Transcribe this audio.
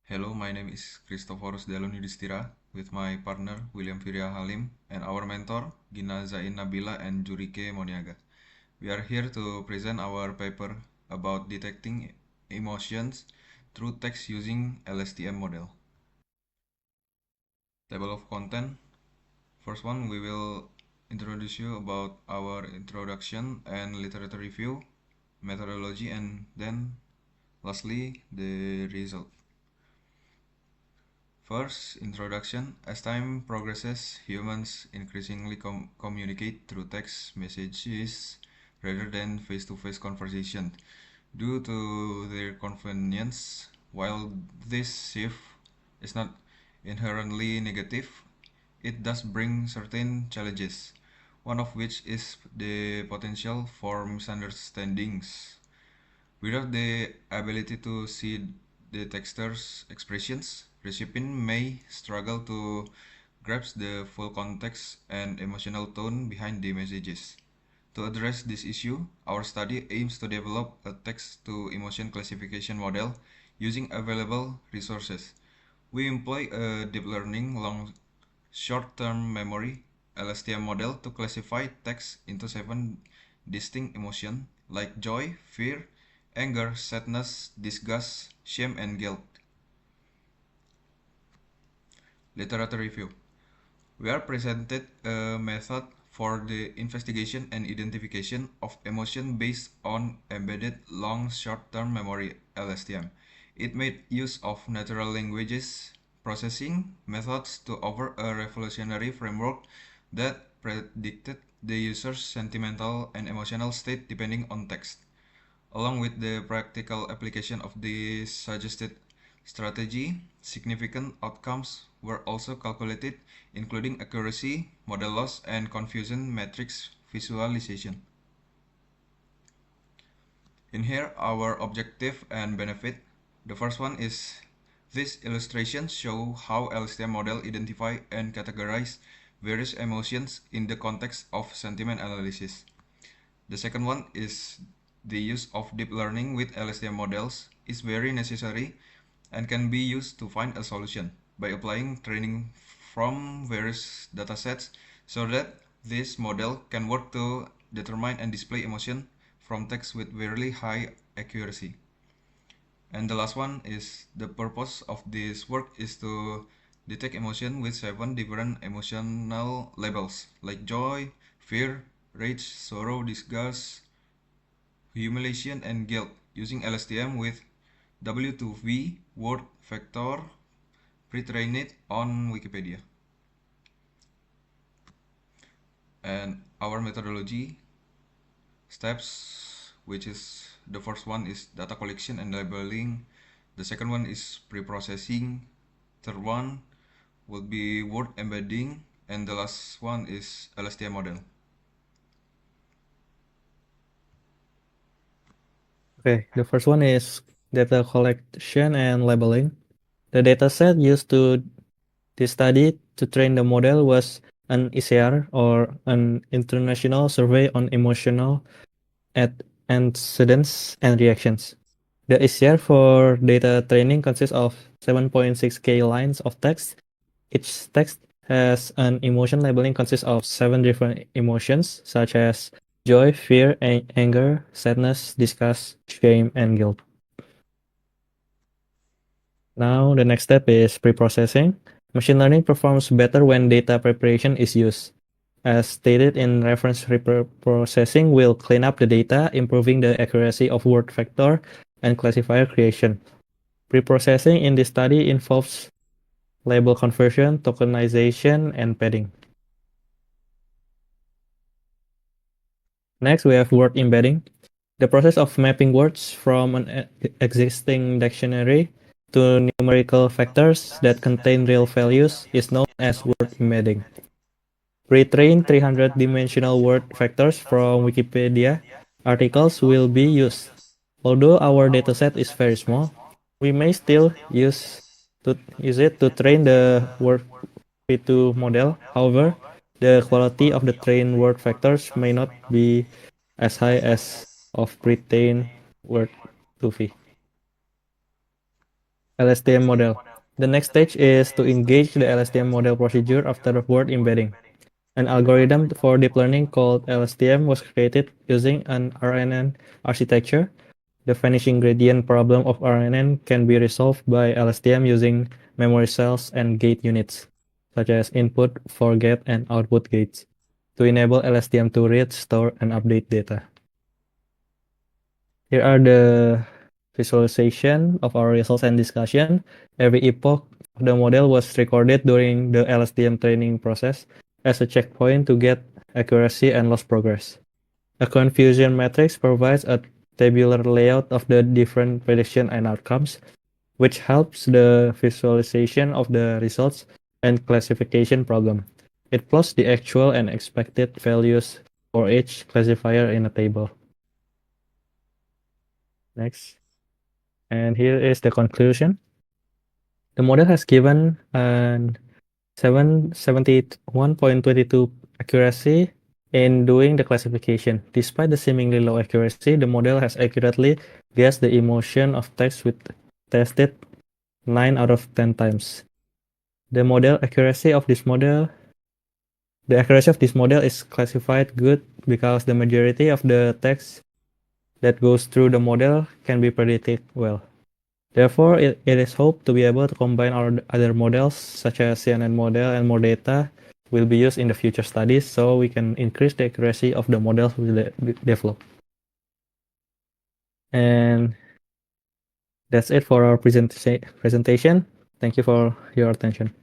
Hello, my name is Christophorus Dalun Yudhistira with my partner William Firia Halim and our mentor Gina Zain Nabila and Jurike Moniaga. We are here to present our paper about detecting emotions through text using LSTM model. Table of content. First one, we will introduce you about our introduction and literature review, methodology, and then lastly the result. First, introduction. As time progresses, humans increasingly communicate through text messages rather than face-to-face conversation. Due to their convenience, while this shift is not inherently negative, it does bring certain challenges, one of which is the potential for misunderstandings. Without the ability to see the texter's expressions, recipient may struggle to grasp the full context and emotional tone behind the messages. To address this issue, our study aims to develop a text-to-emotion classification model using available resources. We employ a deep learning long short-term memory LSTM model to classify text into 7 distinct emotions like joy, fear, anger, sadness, disgust, shame, and guilt. Literature review. We are presented a method for the investigation and identification of emotion based on embedded long short-term memory LSTM. It made use of natural languages processing methods to offer a revolutionary framework that predicted the user's sentimental and emotional state depending on text. Along with the practical application of the suggested strategy, significant outcomes were also calculated, including accuracy, model loss, and confusion matrix visualization. In here, our objective and benefit. The first one is this illustration show how LSTM model identify and categorize various emotions in the context of sentiment analysis. The second one is the use of deep learning with LSTM models is very necessary and can be used to find a solution by applying training from various datasets so that this model can work to determine and display emotion from text with very high accuracy. And the last one is the purpose of this work is to detect emotion with 7 different emotional labels like joy, fear, rage, sorrow, disgust, humiliation, and guilt using LSTM with W2V word vector pre-trained on Wikipedia. And our methodology steps, which is the first one is data collection and labeling, the second one is pre-processing, third one will be word embedding, and the last one is LSTM model. Okay, the first one is data collection and labeling. The dataset used to this study to train the model was an ICR or an International Survey on Emotional Antecedents and Reactions. The ICR for data training consists of 7.6K lines of text. Each text has an emotion labeling consists of 7 different emotions such as joy, fear, anger, sadness, disgust, shame, and guilt. Now, the next step is pre-processing. Machine learning performs better when data preparation is used. As stated in reference, processing will clean up the data, improving the accuracy of word vector and classifier creation. Pre-processing in this study involves label conversion, tokenization, and padding. Next, we have word embedding. The process of mapping words from an existing dictionary to numerical factors that contain real values is known as word embedding. Pre-trained 300-dimensional word vectors from Wikipedia articles will be used. Although our dataset is very small, we may still use it to train the word V2 model. However, the quality of the trained word vectors may not be as high as of pre-trained word 2V. LSTM model. The next stage is to engage the LSTM model procedure after word embedding. An algorithm for deep learning called LSTM was created using an RNN architecture. The vanishing gradient problem of RNN can be resolved by LSTM using memory cells and gate units, such as input, forget, and output gates, to enable LSTM to read, store, and update data. Here are the visualization of our results and discussion. Every epoch of the model was recorded during the LSTM training process as a checkpoint to get accuracy and loss progress. A confusion matrix provides a tabular layout of the different prediction and outcomes, which helps the visualization of the results and classification problem. It plots the actual and expected values for each classifier in a table. Next. And here is the conclusion. The model has given an 71.22 accuracy in doing the classification. Despite the seemingly low accuracy, the model has accurately guessed the emotion of text with tested 9 out of 10 times. The accuracy of this model is classified good because the majority of the text that goes through the model can be predicted well. Therefore, it is hoped to be able to combine our other models, such as CNN model, and more data will be used in the future studies, so we can increase the accuracy of the models we develop. And that's it for our presentation. Thank you for your attention.